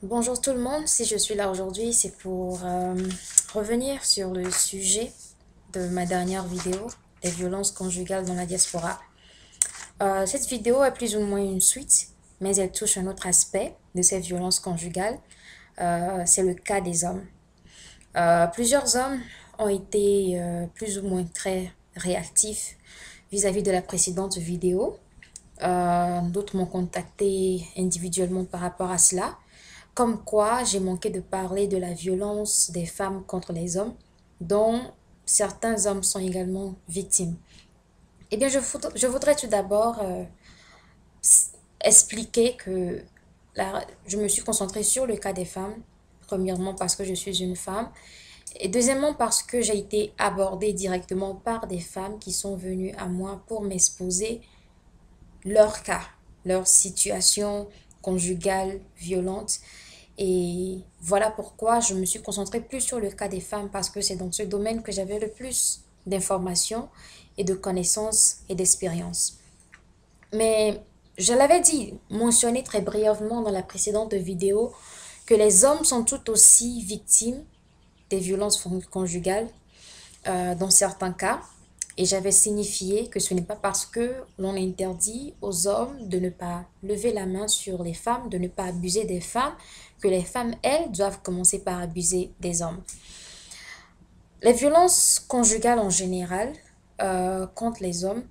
Bonjour tout le monde, si je suis là aujourd'hui, c'est pour revenir sur le sujet de ma dernière vidéo, les violences conjugales dans la diaspora. Cette vidéo est plus ou moins une suite, mais elle touche un autre aspect de ces violences conjugales, c'est le cas des hommes. Plusieurs hommes ont été plus ou moins très réactifs vis-à-vis de la précédente vidéo. D'autres m'ont contacté individuellement par rapport à cela. Comme quoi, j'ai manqué de parler de la violence des femmes contre les hommes, dont certains hommes sont également victimes. Eh bien, je voudrais tout d'abord expliquer que je me suis concentrée sur le cas des femmes, premièrement parce que je suis une femme, et deuxièmement parce que j'ai été abordée directement par des femmes qui sont venues à moi pour m'exposer leur cas, leur situation conjugale violente. Et voilà pourquoi je me suis concentrée plus sur le cas des femmes parce que c'est dans ce domaine que j'avais le plus d'informations et de connaissances et d'expérience. Mais je l'avais dit, mentionné très brièvement dans la précédente vidéo, que les hommes sont tout aussi victimes des violences conjugales dans certains cas. Et j'avais signifié que ce n'est pas parce que l'on interdit aux hommes de ne pas lever la main sur les femmes, de ne pas abuser des femmes, que les femmes, elles, doivent commencer par abuser des hommes. Les violences conjugales en général contre les hommes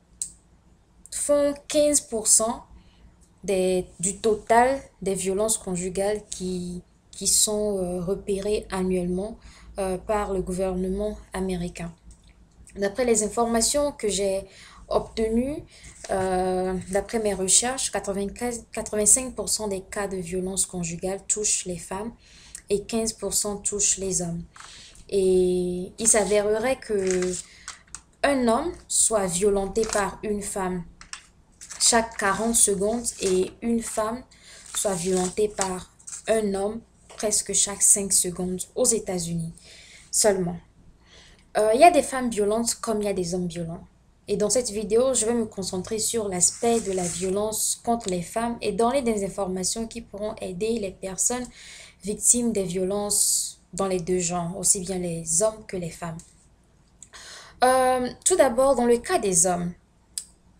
font 15% du total des violences conjugales qui sont repérées annuellement par le gouvernement américain. D'après les informations que j'ai obtenues, d'après mes recherches, 85% des cas de violence conjugale touchent les femmes et 15% touchent les hommes. Et il s'avérerait que un homme soit violenté par une femme chaque 40 secondes et une femme soit violentée par un homme presque chaque 5 secondes aux États-Unis seulement. Il y a des femmes violentes comme il y a des hommes violents. Et dans cette vidéo, je vais me concentrer sur l'aspect de la violence contre les femmes et donner des informations qui pourront aider les personnes victimes des violences dans les deux genres, aussi bien les hommes que les femmes. Tout d'abord, dans le cas des hommes,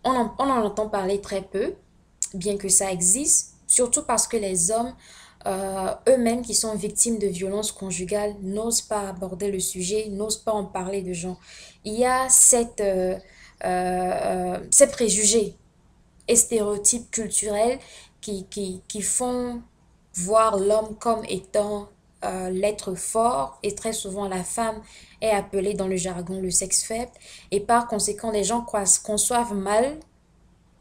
on en entend parler très peu, bien que ça existe, surtout parce que les hommes eux-mêmes qui sont victimes de violences conjugales n'osent pas aborder le sujet, n'osent pas en parler de gens. Il y a ces préjugés et stéréotypes culturels qui font voir l'homme comme étant l'être fort et très souvent la femme est appelée dans le jargon le sexe faible et par conséquent les gens conçoivent mal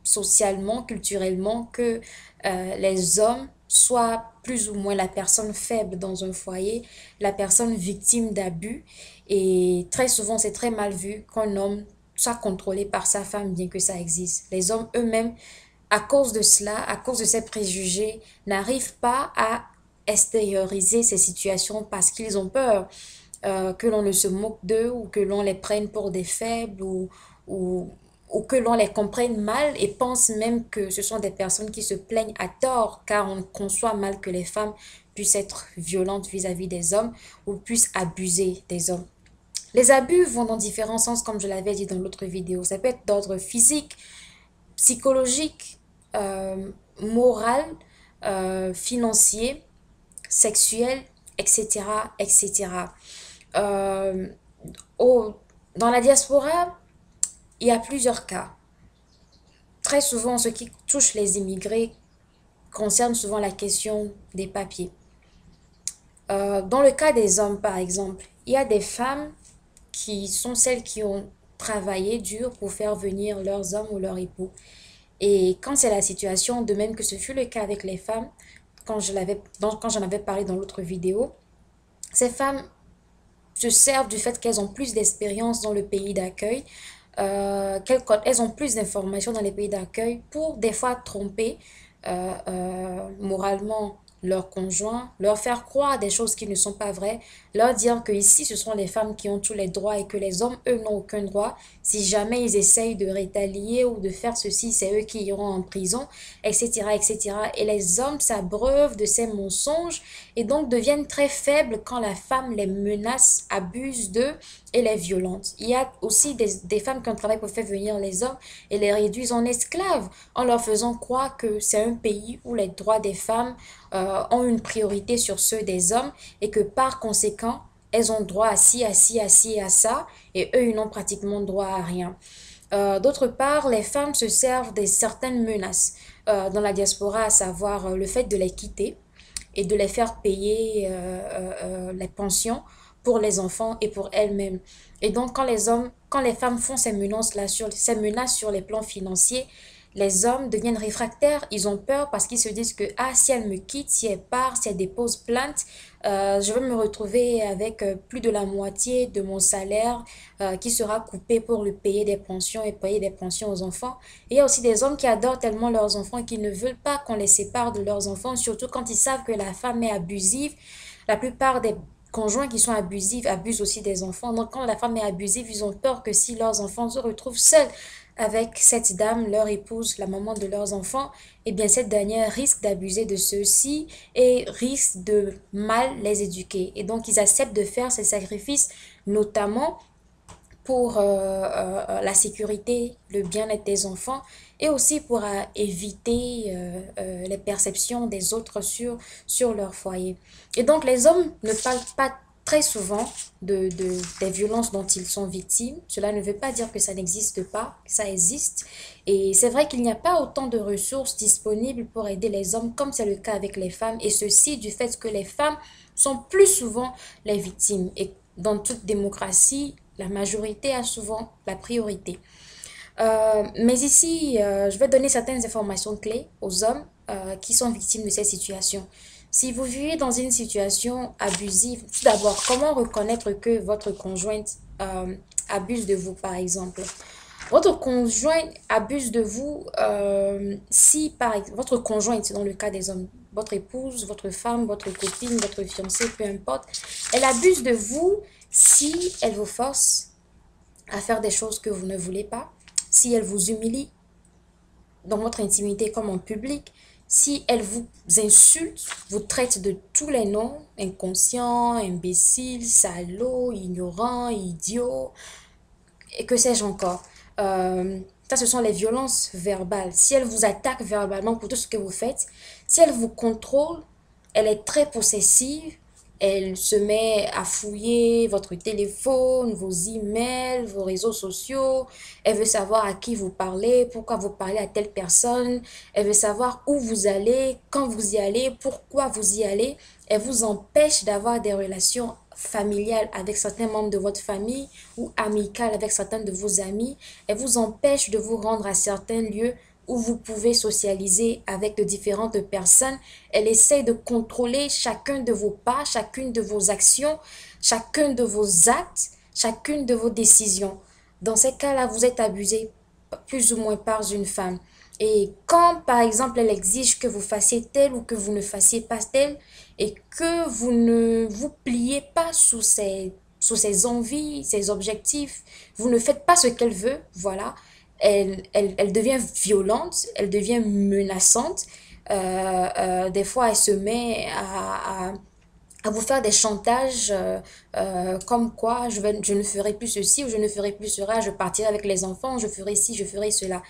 socialement, culturellement, que les hommes soient plus ou moins la personne faible dans un foyer, la personne victime d'abus. Et très souvent, c'est très mal vu qu'un homme soit contrôlé par sa femme, bien que ça existe. Les hommes eux-mêmes, à cause de cela, à cause de ces préjugés, n'arrivent pas à extérioriser ces situations parce qu'ils ont peur que l'on ne se moque d'eux ou que l'on les prenne pour des faibles ou, ou que l'on les comprenne mal et pense même que ce sont des personnes qui se plaignent à tort car on conçoit mal que les femmes puissent être violentes vis-à-vis des hommes ou puissent abuser des hommes. Les abus vont dans différents sens, comme je l'avais dit dans l'autre vidéo. Ça peut être d'ordre physique, psychologique, moral, financier, sexuel, etc., etc. Euh, au, dans la diaspora, il y a plusieurs cas. Très souvent, ce qui touche les immigrés concerne souvent la question des papiers. Dans le cas des hommes, par exemple, il y a des femmes qui sont celles qui ont travaillé dur pour faire venir leurs hommes ou leurs époux. Et quand c'est la situation, de même que ce fut le cas avec les femmes, quand j'en avais parlé dans l'autre vidéo, ces femmes se servent du fait qu'elles ont plus d'expérience dans le pays d'accueil, elles ont plus d'informations dans les pays d'accueil pour des fois tromper moralement leurs conjoints, leur faire croire des choses qui ne sont pas vraies, leur dire que ici ce sont les femmes qui ont tous les droits et que les hommes, eux, n'ont aucun droit. Si jamais ils essayent de rétalier ou de faire ceci, c'est eux qui iront en prison, etc., etc. Et cetera. Et les hommes s'abreuvent de ces mensonges et donc deviennent très faibles quand la femme les menace, abuse d'eux et les violente. Il y a aussi des femmes qui ont travaillé pour faire venir les hommes et les réduisent en esclaves en leur faisant croire que c'est un pays où les droits des femmes ont une priorité sur ceux des hommes et que par conséquent, elles ont droit à ci, à ci, à ci, à ça et eux, ils n'ont pratiquement droit à rien. D'autre part, les femmes se servent de certaines menaces dans la diaspora, à savoir le fait de les quitter et de les faire payer les pensions pour les enfants et pour elles-mêmes. Et donc, quand les femmes font ces menaces sur les plans financiers, les hommes deviennent réfractaires, ils ont peur parce qu'ils se disent que ah, si elle me quitte, si elle part, si elle dépose plainte, je vais me retrouver avec plus de la moitié de mon salaire qui sera coupé pour lui payer des pensions et payer des pensions aux enfants. Et il y a aussi des hommes qui adorent tellement leurs enfants qu'ils ne veulent pas qu'on les sépare de leurs enfants, surtout quand ils savent que la femme est abusive. La plupart des conjoints qui sont abusifs abusent aussi des enfants. Donc quand la femme est abusive, ils ont peur que si leurs enfants se retrouvent seuls avec cette dame, leur épouse, la maman de leurs enfants, eh bien cette dernière risque d'abuser de ceux-ci et risque de mal les éduquer. Et donc ils acceptent de faire ces sacrifices, notamment pour la sécurité, le bien-être des enfants et aussi pour éviter les perceptions des autres sur leur foyer. Et donc les hommes ne parlent pas très souvent des violences dont ils sont victimes. Cela ne veut pas dire que ça n'existe pas, que ça existe. Et c'est vrai qu'il n'y a pas autant de ressources disponibles pour aider les hommes comme c'est le cas avec les femmes. Et ceci du fait que les femmes sont plus souvent les victimes. Et dans toute démocratie, la majorité a souvent la priorité. Mais ici, je vais donner certaines informations clés aux hommes qui sont victimes de ces situations. Si vous vivez dans une situation abusive, tout d'abord, comment reconnaître que votre conjointe abuse de vous, par exemple? Votre conjoint abuse de vous si, votre conjointe, dans le cas des hommes, votre épouse, votre femme, votre copine, votre fiancée, peu importe, elle abuse de vous si elle vous force à faire des choses que vous ne voulez pas, si elle vous humilie dans votre intimité comme en public, si elle vous insulte, vous traite de tous les noms, inconscient, imbécile, salaud, ignorant, idiot, et que sais-je encore. Ça, ce sont les violences verbales. Si elle vous attaque verbalement pour tout ce que vous faites, si elle vous contrôle, elle est très possessive, elle se met à fouiller votre téléphone, vos emails, vos réseaux sociaux. Elle veut savoir à qui vous parlez, pourquoi vous parlez à telle personne. Elle veut savoir où vous allez, quand vous y allez, pourquoi vous y allez. Elle vous empêche d'avoir des relations familiales avec certains membres de votre famille ou amicales avec certains de vos amis. Elle vous empêche de vous rendre à certains lieux où vous pouvez socialiser avec de différentes personnes. Elle essaie de contrôler chacun de vos pas, chacune de vos actions, chacun de vos actes, chacune de vos décisions. Dans ces cas-là, vous êtes abusé plus ou moins par une femme. Et quand, par exemple, elle exige que vous fassiez tel ou que vous ne fassiez pas tel et que vous ne vous pliez pas sous ses envies, ses objectifs, vous ne faites pas ce qu'elle veut, voilà, elle devient violente, elle devient menaçante. Des fois, elle se met à vous faire des chantages comme quoi je ne ferai plus ceci ou je ne ferai plus cela, je partirai avec les enfants, je ferai ci, je ferai cela.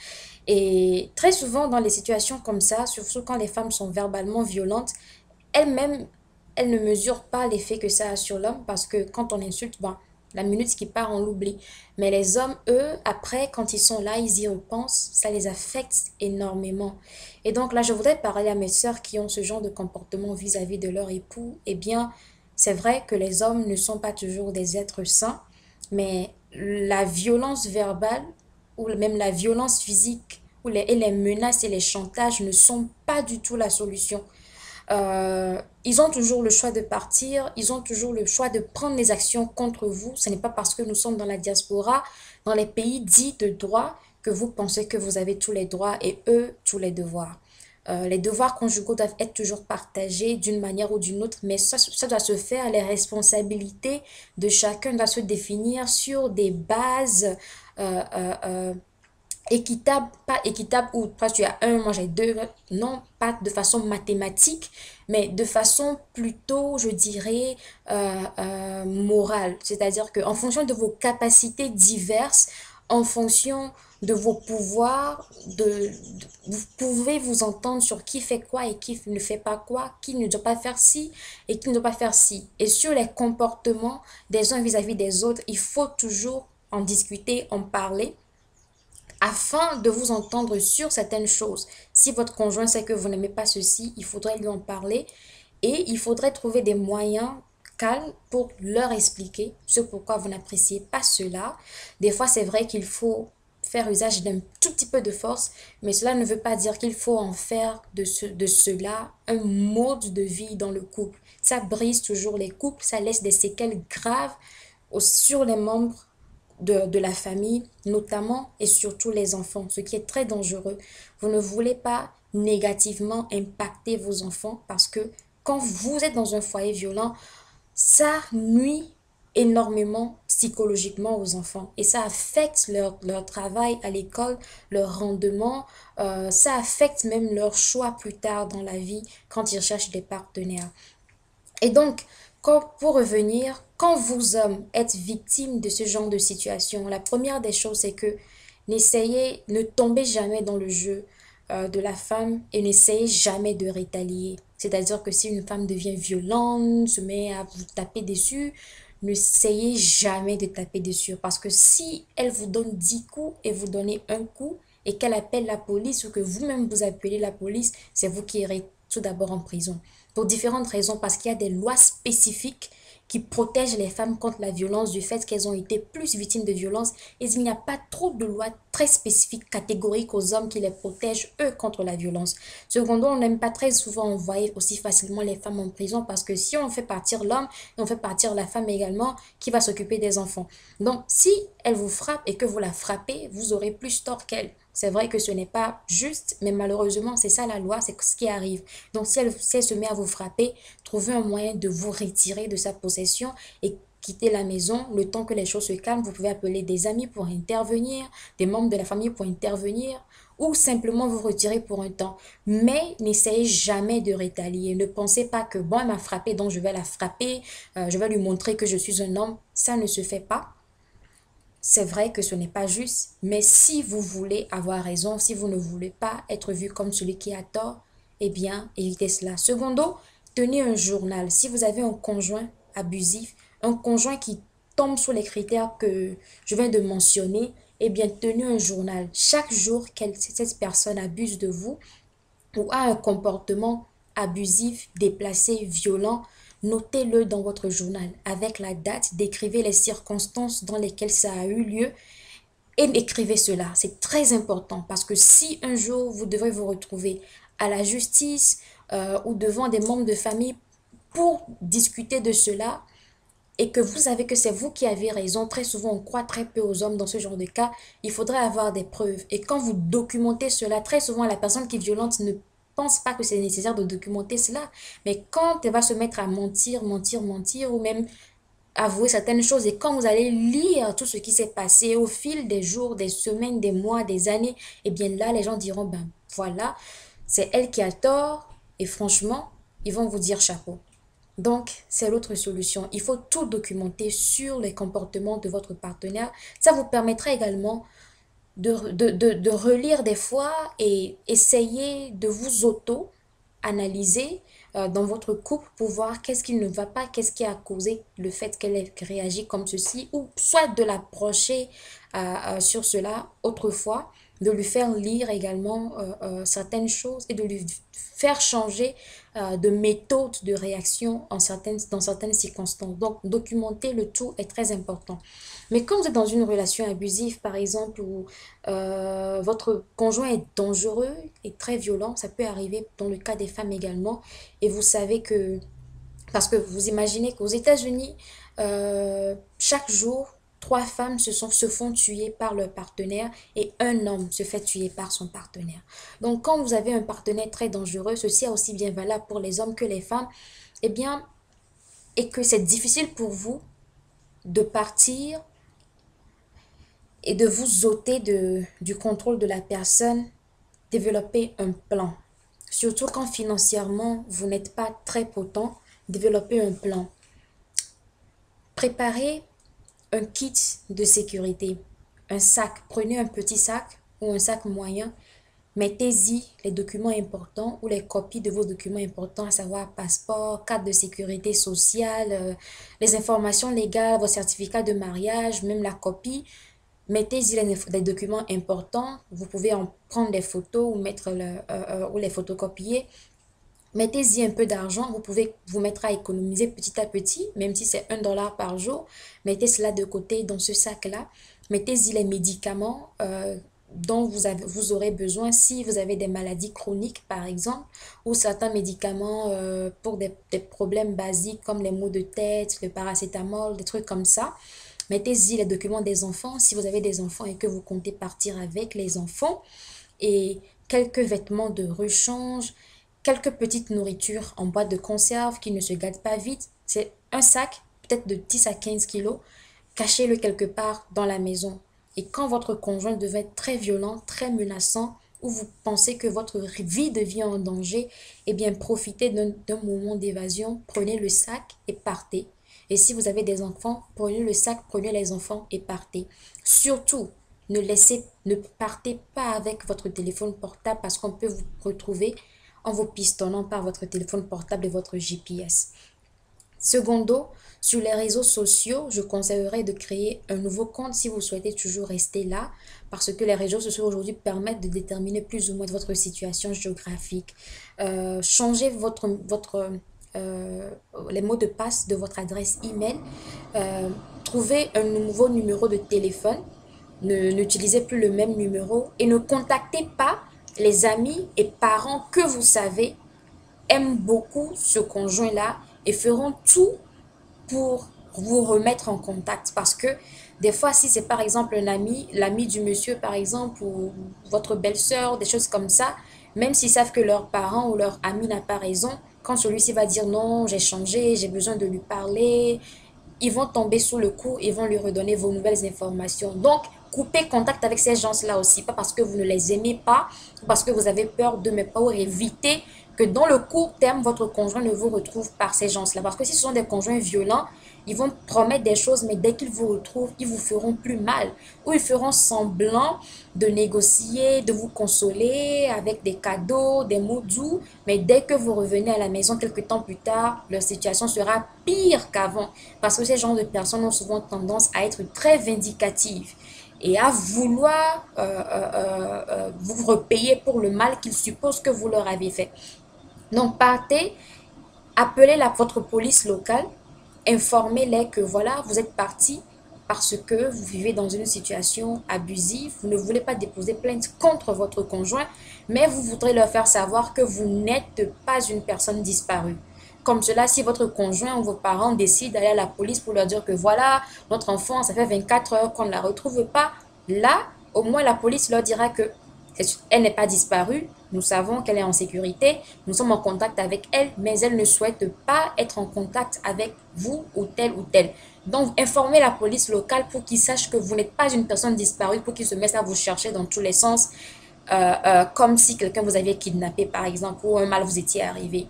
Et très souvent, dans les situations comme ça, surtout quand les femmes sont verbalement violentes, elles-mêmes, elles ne mesurent pas l'effet que ça a sur l'homme parce que quand on insulte, ben, la minute qui part, on l'oublie. Mais les hommes, eux, après, quand ils sont là, ils y repensent, ça les affecte énormément. Et donc là, je voudrais parler à mes sœurs qui ont ce genre de comportement vis-à-vis de leur époux. Eh bien, c'est vrai que les hommes ne sont pas toujours des êtres sains, mais la violence verbale ou même la violence physique et les menaces et les chantages ne sont pas du tout la solution. Ils ont toujours le choix de partir, ils ont toujours le choix de prendre des actions contre vous. Ce n'est pas parce que nous sommes dans la diaspora, dans les pays dits de droit, que vous pensez que vous avez tous les droits et eux tous les devoirs. Les devoirs conjugaux doivent être toujours partagés d'une manière ou d'une autre, mais ça doit se faire. Les responsabilités de chacun doivent se définir sur des bases euh, euh, euh, équitable, pas équitable où toi tu as un, moi j'ai deux, non, pas de façon mathématique, mais de façon plutôt, je dirais, morale. C'est-à-dire qu'en fonction de vos capacités diverses, en fonction de vos pouvoirs, vous pouvez vous entendre sur qui fait quoi et qui ne fait pas quoi, qui ne doit pas faire ci et qui ne doit pas faire ci. Et sur les comportements des uns vis-à-vis des autres, il faut toujours en discuter, en parler afin de vous entendre sur certaines choses. Si votre conjoint sait que vous n'aimez pas ceci, il faudrait lui en parler et il faudrait trouver des moyens calmes pour leur expliquer ce pourquoi vous n'appréciez pas cela. Des fois, c'est vrai qu'il faut faire usage d'un tout petit peu de force, mais cela ne veut pas dire qu'il faut en faire de cela un mode de vie dans le couple. Ça brise toujours les couples, ça laisse des séquelles graves sur les membres de la famille, notamment et surtout les enfants, ce qui est très dangereux. Vous ne voulez pas négativement impacter vos enfants parce que quand vous êtes dans un foyer violent, ça nuit énormément psychologiquement aux enfants et ça affecte leur travail à l'école, leur rendement, ça affecte même leur choix plus tard dans la vie quand ils cherchent des partenaires. Et donc, pour revenir, quand vous, hommes, êtes victime de ce genre de situation, la première des choses, c'est que ne tombez jamais dans le jeu de la femme et n'essayez jamais de rétalier. C'est-à-dire que si une femme devient violente, se met à vous taper dessus, n'essayez jamais de taper dessus. Parce que si elle vous donne 10 coups et vous donnez un coup et qu'elle appelle la police ou que vous-même vous appelez la police, c'est vous qui irez tout d'abord en prison pour différentes raisons, parce qu'il y a des lois spécifiques qui protègent les femmes contre la violence du fait qu'elles ont été plus victimes de violence et il n'y a pas trop de lois très spécifiques, catégoriques aux hommes qui les protègent eux contre la violence. Cependant, on n'aime pas très souvent envoyer aussi facilement les femmes en prison parce que si on fait partir l'homme, on fait partir la femme également qui va s'occuper des enfants. Donc, si elle vous frappe et que vous la frappez, vous aurez plus tort qu'elle. C'est vrai que ce n'est pas juste, mais malheureusement, c'est ça la loi, c'est ce qui arrive. Donc, si elle se met à vous frapper, trouvez un moyen de vous retirer de sa possession et quitter la maison le temps que les choses se calment. Vous pouvez appeler des amis pour intervenir, des membres de la famille pour intervenir, ou simplement vous retirer pour un temps. Mais n'essayez jamais de rétalier. Ne pensez pas que, bon, elle m'a frappé, donc je vais la frapper, je vais lui montrer que je suis un homme. Ça ne se fait pas. C'est vrai que ce n'est pas juste, mais si vous voulez avoir raison, si vous ne voulez pas être vu comme celui qui a tort, eh bien, évitez cela. Secondo, tenez un journal. Si vous avez un conjoint abusif, un conjoint qui tombe sous les critères que je viens de mentionner, eh bien, tenez un journal. Chaque jour cette personne abuse de vous, ou a un comportement abusif, déplacé, violent, notez-le dans votre journal avec la date, décrivez les circonstances dans lesquelles ça a eu lieu et écrivez cela. C'est très important parce que si un jour vous devez vous retrouver à la justice ou devant des membres de famille pour discuter de cela, et que vous savez que c'est vous qui avez raison, très souvent on croit très peu aux hommes dans ce genre de cas, il faudrait avoir des preuves. Et quand vous documentez cela, très souvent la personne qui est violente ne pense pas que c'est nécessaire de documenter cela. Mais quand elle va se mettre à mentir, mentir, mentir, ou même avouer certaines choses, et quand vous allez lire tout ce qui s'est passé au fil des jours, des semaines, des mois, des années, et bien là, les gens diront, ben voilà, c'est elle qui a tort, et franchement, ils vont vous dire chapeau. Donc, c'est l'autre solution. Il faut tout documenter sur les comportements de votre partenaire. Ça vous permettra également de relire des fois et essayer de vous auto-analyser dans votre couple pour voir qu'est-ce qui ne va pas, qu'est-ce qui a causé le fait qu'elle ait réagi comme ceci, ou soit de l'approcher sur cela autrefois, de lui faire lire également certaines choses et de lui faire changer de méthode de réaction dans certaines circonstances. Donc, documenter le tout est très important. Mais quand vous êtes dans une relation abusive, par exemple, où votre conjoint est dangereux et très violent, ça peut arriver dans le cas des femmes également, et vous savez que, parce que vous imaginez qu'aux États-Unis, chaque jour, 3 femmes se font tuer par leur partenaire et un homme se fait tuer par son partenaire. Donc, quand vous avez un partenaire très dangereux, ceci est aussi bien valable pour les hommes que les femmes, eh bien, et que c'est difficile pour vous de partir et de vous ôter du contrôle de la personne, développer un plan. Surtout quand financièrement, vous n'êtes pas très potent, développez un plan. Préparez un kit de sécurité, un sac. Prenez un petit sac ou un sac moyen. Mettez-y les documents importants ou les copies de vos documents importants, à savoir passeport, carte de sécurité sociale, les informations légales, vos certificats de mariage, même la copie. Mettez-y les documents importants. Vous pouvez en prendre des photos ou, ou les photocopier. Mettez-y un peu d'argent. Vous pouvez vous mettre à économiser petit à petit, même si c'est $1 par jour. Mettez cela de côté dans ce sac-là. Mettez-y les médicaments dont vous aurez besoin si vous avez des maladies chroniques, par exemple, ou certains médicaments pour des problèmes basiques comme les maux de tête, le paracétamol, des trucs comme ça. Mettez-y les documents des enfants si vous avez des enfants et que vous comptez partir avec les enfants. Et quelques vêtements de rechange, quelques petites nourritures en boîte de conserve qui ne se gâtent pas vite. C'est un sac, peut-être de 10 à 15 kilos. Cachez-le quelque part dans la maison. Et quand votre conjoint devient très violent, très menaçant, ou vous pensez que votre vie devient en danger, eh bien, profitez d'un moment d'évasion, prenez le sac et partez. Et si vous avez des enfants, prenez le sac, prenez les enfants et partez. Surtout, ne partez pas avec votre téléphone portable parce qu'on peut vous retrouver en vous pistonnant par votre téléphone portable et votre GPS. Secondo, sur les réseaux sociaux, je conseillerais de créer un nouveau compte si vous souhaitez toujours rester là, parce que les réseaux sociaux aujourd'hui permettent de déterminer plus ou moins votre situation géographique. Changez les mots de passe de votre adresse email. Trouvez un nouveau numéro de téléphone. N'utilisez plus le même numéro et ne contactez pas les amis et parents que vous savez aiment beaucoup ce conjoint-là et feront tout pour vous remettre en contact. Parce que des fois, si c'est par exemple un ami, l'ami du monsieur par exemple, ou votre belle-sœur, des choses comme ça, même s'ils savent que leur parent ou leur ami n'a pas raison, quand celui-ci va dire non, j'ai changé, j'ai besoin de lui parler, ils vont tomber sous le coup et vont lui redonner vos nouvelles informations. Donc, coupez contact avec ces gens-là aussi, pas parce que vous ne les aimez pas, parce que vous avez peur de, mais pour éviter que dans le court terme, votre conjoint ne vous retrouve par ces gens-là. Parce que si ce sont des conjoints violents, ils vont promettre des choses, mais dès qu'ils vous retrouvent, ils vous feront plus mal. Ou ils feront semblant de négocier, de vous consoler avec des cadeaux, des mots doux. Mais dès que vous revenez à la maison quelques temps plus tard, leur situation sera pire qu'avant. Parce que ces genres de personnes ont souvent tendance à être très vindicatives et à vouloir vous repayer pour le mal qu'ils supposent que vous leur avez fait. Donc partez, appelez votre police locale, informez-les que voilà, vous êtes parti parce que vous vivez dans une situation abusive, vous ne voulez pas déposer plainte contre votre conjoint, mais vous voudrez leur faire savoir que vous n'êtes pas une personne disparue. Comme cela, si votre conjoint ou vos parents décident d'aller à la police pour leur dire que voilà, notre enfant, ça fait 24 heures qu'on ne la retrouve pas, là, au moins la police leur dira que elle n'est pas disparue, nous savons qu'elle est en sécurité, nous sommes en contact avec elle, mais elle ne souhaite pas être en contact avec vous ou tel ou tel. Donc, informez la police locale pour qu'ils sachent que vous n'êtes pas une personne disparue, pour qu'ils se mettent à vous chercher dans tous les sens, comme si quelqu'un vous avait kidnappé, par exemple, ou un mal vous étiez arrivé.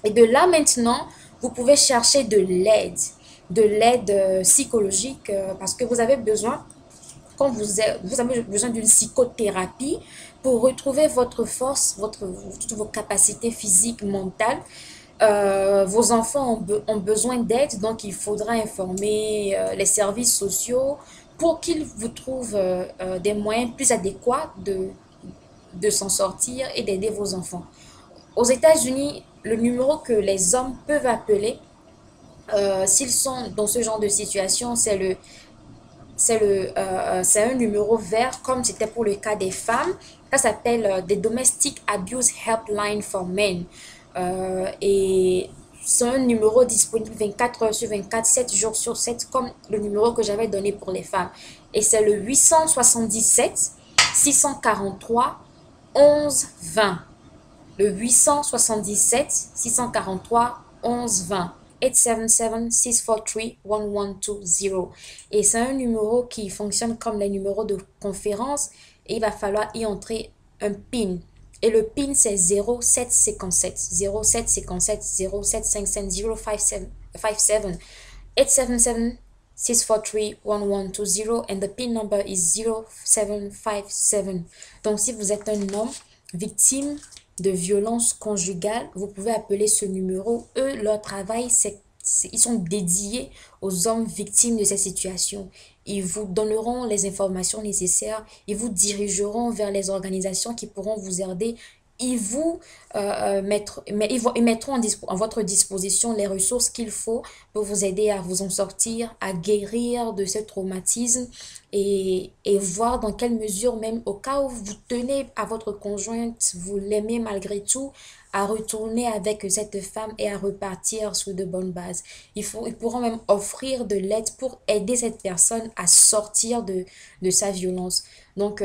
Et de là maintenant, vous pouvez chercher de l'aide psychologique, parce que vous avez besoin quand vous avez besoin d'une psychothérapie pour retrouver votre force, toutes vos capacités physiques, mentales. Vos enfants ont besoin d'aide, donc il faudra informer les services sociaux pour qu'ils vous trouvent des moyens plus adéquats de s'en sortir et d'aider vos enfants. Aux États-Unis, le numéro que les hommes peuvent appeler s'ils sont dans ce genre de situation, c'est un numéro vert comme c'était pour le cas des femmes. Ça s'appelle des Domestic Abuse Helpline for Men. Et c'est un numéro disponible 24 heures sur 24, 7 jours sur 7, comme le numéro que j'avais donné pour les femmes. Et c'est le 877 643 11 20. Le 877 643 11 20. 877-643-1120. Et c'est un numéro qui fonctionne comme les numéros de conférence et il va falloir y entrer un PIN. Et le PIN, c'est 0757 0757 0757 057 877 643-1120 and the PIN number is 0757. Donc, si vous êtes un homme victime de violence conjugale, vous pouvez appeler ce numéro. Eux, leur travail, ils sont dédiés aux hommes victimes de ces situations. Ils vous donneront les informations nécessaires. Ils vous dirigeront vers les organisations qui pourront vous aider. Ils mettront en votre disposition les ressources qu'il faut pour vous aider à vous en sortir, à guérir de ce traumatisme et voir dans quelle mesure, même au cas où vous tenez à votre conjointe, vous l'aimez malgré tout, à retourner avec cette femme et à repartir sur de bonnes bases. Ils pourront même offrir de l'aide pour aider cette personne à sortir de sa violence. Donc,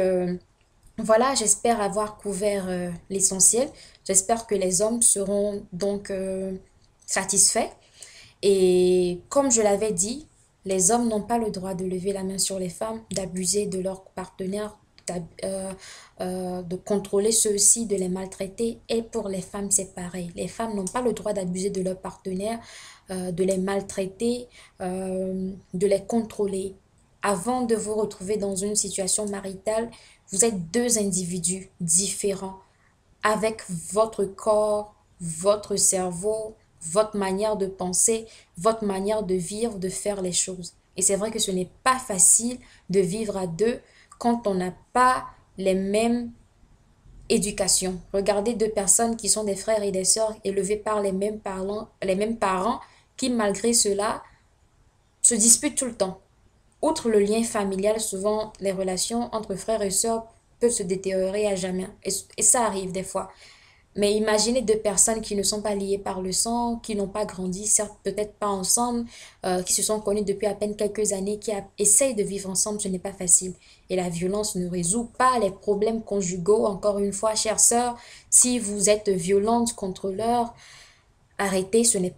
voilà, j'espère avoir couvert l'essentiel. J'espère que les hommes seront donc satisfaits. Et comme je l'avais dit, les hommes n'ont pas le droit de lever la main sur les femmes, d'abuser de leur partenaire, de contrôler ceux-ci, de les maltraiter. Et pour les femmes, c'est pareil. Les femmes n'ont pas le droit d'abuser de leur partenaire, de les maltraiter, de les contrôler. Avant de vous retrouver dans une situation maritale, vous êtes deux individus différents avec votre corps, votre cerveau, votre manière de penser, votre manière de vivre, de faire les choses. Et c'est vrai que ce n'est pas facile de vivre à deux quand on n'a pas les mêmes éducations. Regardez deux personnes qui sont des frères et des sœurs élevés par les mêmes parents qui, malgré cela, se disputent tout le temps. Outre le lien familial, souvent les relations entre frères et sœurs peuvent se détériorer à jamais. Et ça arrive des fois. Mais imaginez deux personnes qui ne sont pas liées par le sang, qui n'ont pas grandi, certes peut-être pas ensemble, qui se sont connues depuis à peine quelques années, essayent de vivre ensemble, ce n'est pas facile. Et la violence ne résout pas les problèmes conjugaux. Encore une fois, chères sœurs, si vous êtes violente contre leur, arrêtez, ce n'est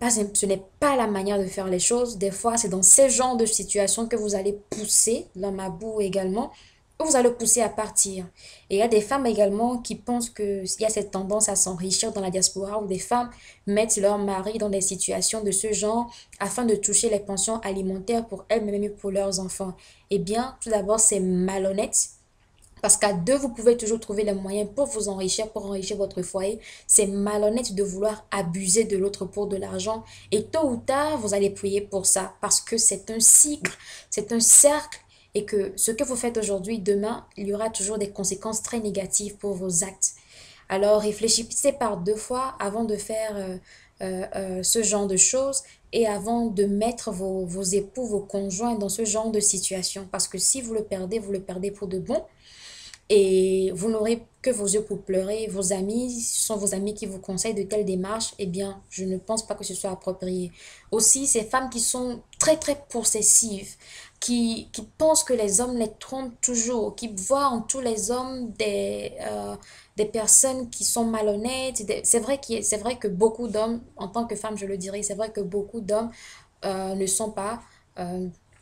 pas la manière de faire les choses. Des fois, c'est dans ces genres de situations que vous allez pousser, l'homme à bout également, vous allez pousser à partir. Et il y a des femmes également qui pensent qu'il y a cette tendance à s'enrichir dans la diaspora où des femmes mettent leur mari dans des situations de ce genre afin de toucher les pensions alimentaires pour elles-mêmes et pour leurs enfants. Eh bien, tout d'abord, c'est malhonnête. Parce qu'à deux, vous pouvez toujours trouver les moyens pour vous enrichir, pour enrichir votre foyer. C'est malhonnête de vouloir abuser de l'autre pour de l'argent. Et tôt ou tard, vous allez payer pour ça. Parce que c'est un cycle, c'est un cercle. Et que ce que vous faites aujourd'hui, demain, il y aura toujours des conséquences très négatives pour vos actes. Alors réfléchissez par deux fois avant de faire ce genre de choses et avant de mettre vos époux, vos conjoints dans ce genre de situation. Parce que si vous le perdez pour de bon. Et vous n'aurez que vos yeux pour pleurer. Vos amis, ce sont vos amis qui vous conseillent de telles démarches. Eh bien, je ne pense pas que ce soit approprié. Aussi, ces femmes qui sont très, très possessives, qui pensent que les hommes les trompent toujours, qui voient en tous les hommes des personnes qui sont malhonnêtes. C'est vrai que beaucoup d'hommes, en tant que femme, je le dirais, c'est vrai que beaucoup d'hommes ne sont pas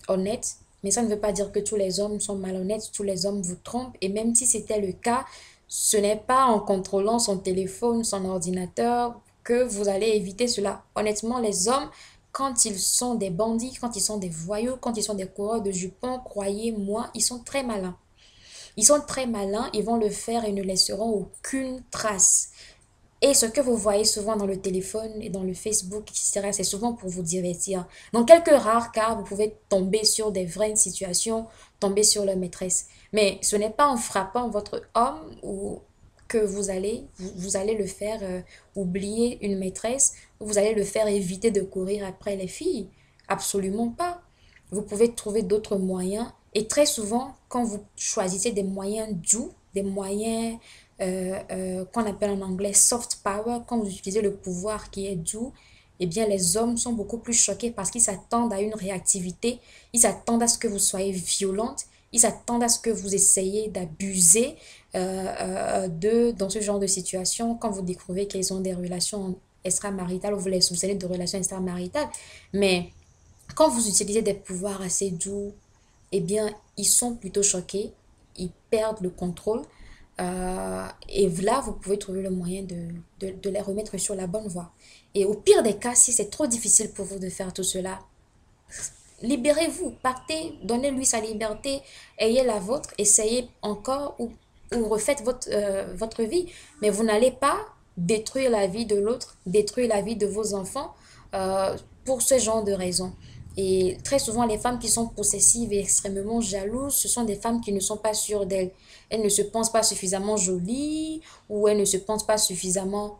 honnêtes. Mais ça ne veut pas dire que tous les hommes sont malhonnêtes, tous les hommes vous trompent. Et même si c'était le cas, ce n'est pas en contrôlant son téléphone, son ordinateur, que vous allez éviter cela. Honnêtement, les hommes, quand ils sont des bandits, quand ils sont des voyous, quand ils sont des coureurs de jupons, croyez-moi, ils sont très malins. Ils sont très malins, ils vont le faire et ne laisseront aucune trace. Et ce que vous voyez souvent dans le téléphone et dans le Facebook, etc., c'est souvent pour vous divertir. Dans quelques rares cas, vous pouvez tomber sur des vraies situations, tomber sur leur maîtresse. Mais ce n'est pas en frappant votre homme ou que vous allez le faire oublier une maîtresse, ou vous allez le faire éviter de courir après les filles. Absolument pas. Vous pouvez trouver d'autres moyens. Et très souvent, quand vous choisissez des moyens doux, des moyens qu'on appelle en anglais soft power, quand vous utilisez le pouvoir qui est doux, eh bien, les hommes sont beaucoup plus choqués parce qu'ils s'attendent à une réactivité, ils s'attendent à ce que vous soyez violente, ils s'attendent à ce que vous essayiez d'abuser d'eux dans ce genre de situation quand vous découvrez qu'ils ont des relations extramaritales ou vous les soupçonnez de relations extramaritales. Mais quand vous utilisez des pouvoirs assez doux, eh bien, ils sont plutôt choqués, ils perdent le contrôle. Et là, vous pouvez trouver le moyen de les remettre sur la bonne voie. Et au pire des cas, si c'est trop difficile pour vous de faire tout cela, libérez-vous, partez, donnez-lui sa liberté, ayez la vôtre, essayez encore ou refaites votre vie. Mais vous n'allez pas détruire la vie de l'autre, détruire la vie de vos enfants pour ce genre de raisons. Et très souvent, les femmes qui sont possessives et extrêmement jalouses, ce sont des femmes qui ne sont pas sûres d'elles. Elles ne se pensent pas suffisamment jolies ou elles ne se pensent pas suffisamment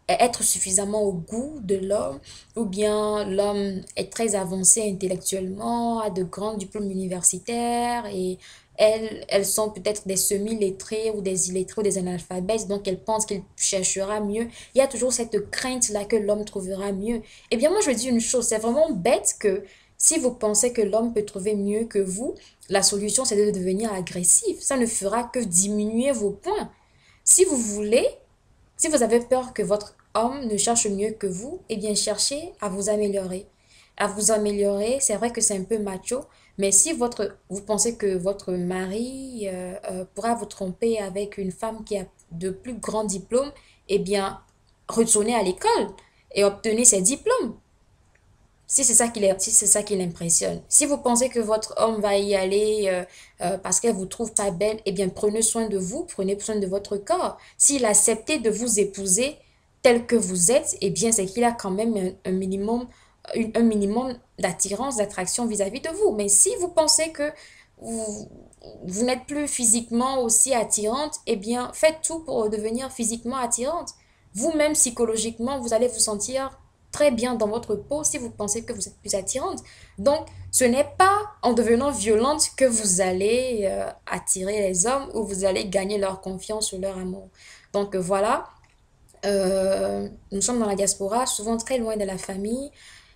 être suffisamment au goût de l'homme, ou bien l'homme est très avancé intellectuellement, a de grands diplômes universitaires, et elles sont peut-être des semi-lettrés ou des illettrés ou des analphabètes, donc elles pensent qu'il cherchera mieux. Il y a toujours cette crainte-là que l'homme trouvera mieux. Eh bien, moi, je dis une chose, c'est vraiment bête que si vous pensez que l'homme peut trouver mieux que vous, la solution, c'est de devenir agressif. Ça ne fera que diminuer vos points. Si vous voulez, si vous avez peur que votre homme ne cherche mieux que vous, eh bien cherchez à vous améliorer. À vous améliorer, c'est vrai que c'est un peu macho, mais si vous pensez que votre mari pourra vous tromper avec une femme qui a de plus grands diplômes, eh bien retournez à l'école et obtenez ses diplômes. Si c'est ça qui l'impressionne. Si vous pensez que votre homme va y aller parce qu'elle vous trouve pas belle, eh bien prenez soin de vous, prenez soin de votre corps. S'il a accepté de vous épouser tel que vous êtes, eh bien c'est qu'il a quand même un minimum d'attirance, d'attraction vis-à-vis de vous. Mais si vous pensez que vous, vous n'êtes plus physiquement aussi attirante, eh bien faites tout pour devenir physiquement attirante. Vous-même, psychologiquement, vous allez vous sentir très bien dans votre peau si vous pensez que vous êtes plus attirante. Donc, ce n'est pas en devenant violente que vous allez attirer les hommes ou vous allez gagner leur confiance ou leur amour. Donc, voilà, nous sommes dans la diaspora, souvent très loin de la famille,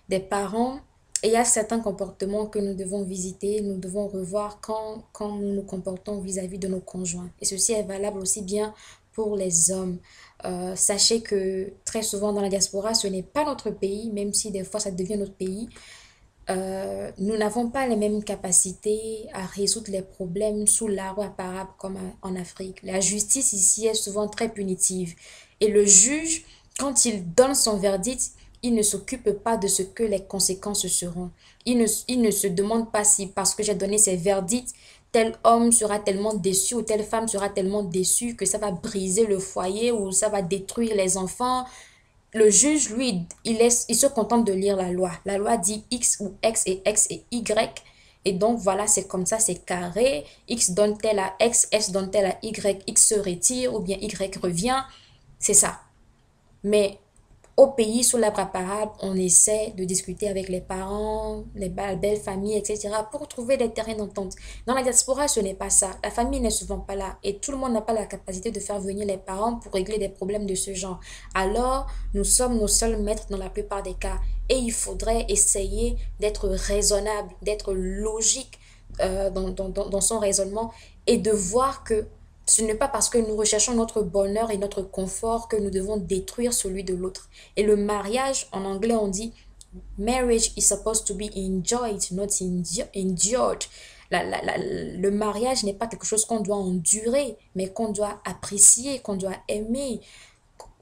des parents, et il y a certains comportements que nous devons visiter, nous devons revoir quand nous nous comportons vis-à-vis de nos conjoints. Et ceci est valable aussi bien pour les hommes. Sachez que très souvent dans la diaspora, ce n'est pas notre pays, même si des fois ça devient notre pays. Nous n'avons pas les mêmes capacités à résoudre les problèmes sous l'arbre à parables comme en Afrique. La justice ici est souvent très punitive. Et le juge, quand il donne son verdict, il ne s'occupe pas de ce que les conséquences seront. Il ne se demande pas si parce que j'ai donné ces verdicts, tel homme sera tellement déçu ou telle femme sera tellement déçue que ça va briser le foyer ou ça va détruire les enfants. Le juge, lui, il se contente de lire la loi. La loi dit X ou X et Y. Et donc, voilà, c'est comme ça, c'est carré. X donne tel à X, S donne tel à Y, X se retire ou bien Y revient. C'est ça. Mais au pays, sous l'arbre à parables, on essaie de discuter avec les parents, les belles familles, etc. pour trouver des terrains d'entente. Dans la diaspora, ce n'est pas ça. La famille n'est souvent pas là et tout le monde n'a pas la capacité de faire venir les parents pour régler des problèmes de ce genre. Alors, nous sommes nos seuls maîtres dans la plupart des cas et il faudrait essayer d'être raisonnable, d'être logique dans son raisonnement et de voir que ce n'est pas parce que nous recherchons notre bonheur et notre confort que nous devons détruire celui de l'autre. Et le mariage, en anglais, on dit marriage is supposed to be enjoyed, not endured. Le mariage n'est pas quelque chose qu'on doit endurer, mais qu'on doit apprécier, qu'on doit aimer.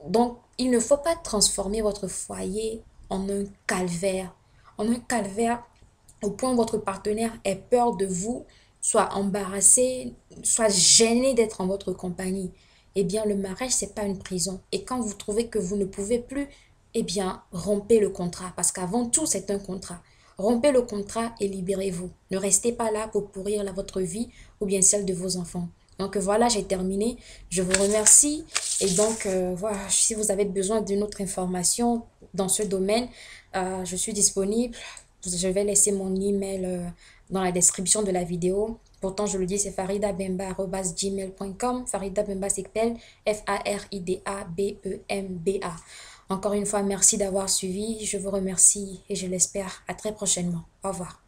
Donc, il ne faut pas transformer votre foyer en un calvaire. En un calvaire au point où votre partenaire ait peur de vous, soit embarrassé, soit gêné d'être en votre compagnie. Eh bien, le mariage, c'est pas une prison. Et quand vous trouvez que vous ne pouvez plus, eh bien, rompez le contrat. Parce qu'avant tout, c'est un contrat. Rompez le contrat et libérez-vous. Ne restez pas là pour pourrir votre vie ou bien celle de vos enfants. Donc voilà, j'ai terminé. Je vous remercie. Et donc, voilà, si vous avez besoin d'une autre information dans ce domaine, je suis disponible. Je vais laisser mon email dans la description de la vidéo. Pourtant, je le dis, c'est faridabemba@gmail.com. Farida Bemba s'appelle Faridabemba. Encore une fois, merci d'avoir suivi. Je vous remercie et je l'espère à très prochainement. Au revoir.